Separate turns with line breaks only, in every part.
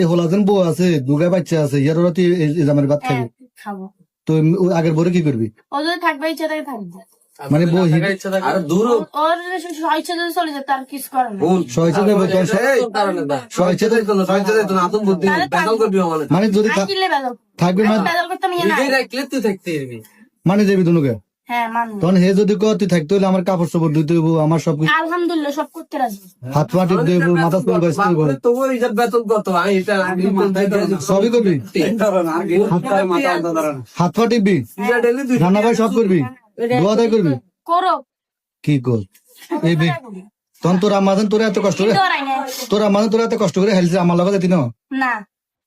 এই হোলাজন বউ আছে, দুগায় বাচ্চা আছে, ইয়ার ওরা তুই এই জামার ভাত খাবি,
খাবো।
তো ওই আগের বরে কি করবি?
ও যদি থাকবে ইচ্ছা থাকে থাকবে।
মানে বউ
আর দূর
ওর ইচ্ছা যদি চলে যায় তার কিছু করে না।
সহজে দেবে তোর সহজে মানে যদি
কিনলে বেদল
থাকবি মানে
বেদল করতে নিয়ে না।
মানে যাবি দুনুকে,
হ্যাঁ মানবো।
তখন হে যদি কয় তুই থাকতে হইলে আমার কাপড় চোপড় ধুইতে হইব, আমার সব কিছু
আলহামদুলিল্লাহ সব করতে রাজি।
হাত পা টিপ দেব, মাথা চুল গাছ করব,
তবুও হিসাব বেতন কত
সবই করবি, হাত পা টিপবি, রান্না বাড়ি সব করবি, দোয়া দায় করবি,
করো
কি কর এই বে তখন তোর আমাদের তোরা এত কষ্ট করে,
ডরাই না।
তোর আমাদের তোরা এত কষ্ট করে হেলছে আমার লগত এতি না,
না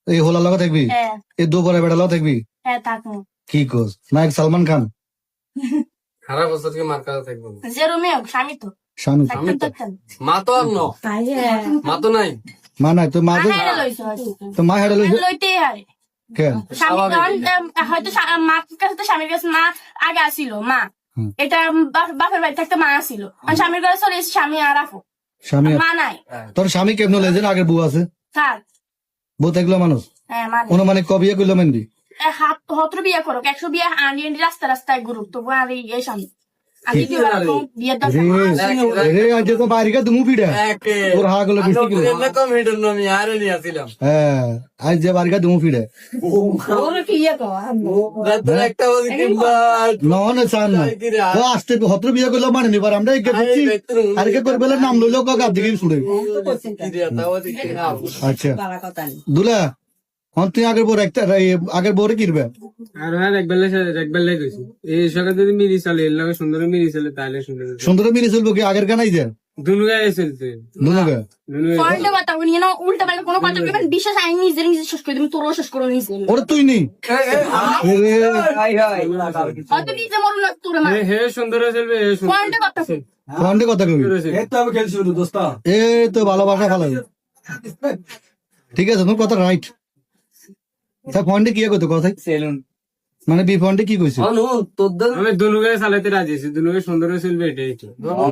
এই হোলার লগত থাকবি,
হ্যাঁ
এই দো বড় বেড়া লগত থাকবি,
হ্যাঁ থাকবো।
কি কর নায়ক সালমান খান
সারা বছর থেকে মার কাছে থাকবো
যে রুমে হোক স্বামী তো
স্বামী
থাকতেন।
মা তো আর ন মা তো নাই
মা নাই তো মা
হাইরা লইছে
তো মা হেডে লইছে
লইতে হারে
কেন?
স্বামী হয়তো মার কাছে তো স্বামীর কাছে মা আগে আসিল মা,
হুম।
এটা বাপের বাড়ি থাকতে মা আসিল, আর স্বামীর কাছে চলে এসে স্বামী আর আফো
স্বামী
মা নাই
তোর স্বামী কেমন লেগে আগের বউ আছে,
থাক।
বউ থাকলো মানুষ
হ্যাঁ মানে
অনুমানিক কবিয়ে করলো মানবি,
হাত হত্র বিয়ে করো 100 বিয়ে আনি রাস্তা রাস্তায় ঘুরুক তবু আর এই স্বামী আগে কি বিয়ের দরকার
রে আজ তো বাড়িকা দুমু পিড়া তোর হা গুলো বেশি কিলো,
কম হিডন আমি আর নিয়ে আসছিলাম
হ্যাঁ আজ যে বাড়িকা দুমু পিড়া
একটা বলি কিংবা
নন চান না ও আসতে হত্র বিয়ে করলো মানে নিবার আমরা একে দিচ্ছি আর কে করবে নাম লইলো কার দিকে ছুড়ে, আচ্ছা দুলা হন তুই আগের বউ একটা আগের বউরে কিনবে
আর হ্যাঁ একবার গেছি এই সকাল যদি মিরি চলে এর লগে সুন্দর মিরি চলে তাহলে সুন্দর
সুন্দর মিলে চলবো কি আগের কানাই যে
দুনু গায়ে চলছে
দুনুকে
পয়েন্টে কথা বলি না উল্টা পাল্টা কোনো কথা বলবেন বিশ্বাস আমি নিজে শেষ করে দিবি তোরও শেষ করে নিয়েছি
ওরে তুই নি
হয়তো নিজে মরুন না তোর মা
হে সুন্দর চলবে হে সুন্দর
পয়েন্টে কথা বল।
ফন্ডে কথা কবি এই তো ভালোবাসা ভালো ঠিক আছে তোর কথা রাইট, তা ফন্ডে কি করতো কথা মানে বি ফন্ডে কি কইছে
তোর
আমি দুনু গায়ে চালাতে রাজি আছি দুনু গায়ে সুন্দর চলবে এটাই তো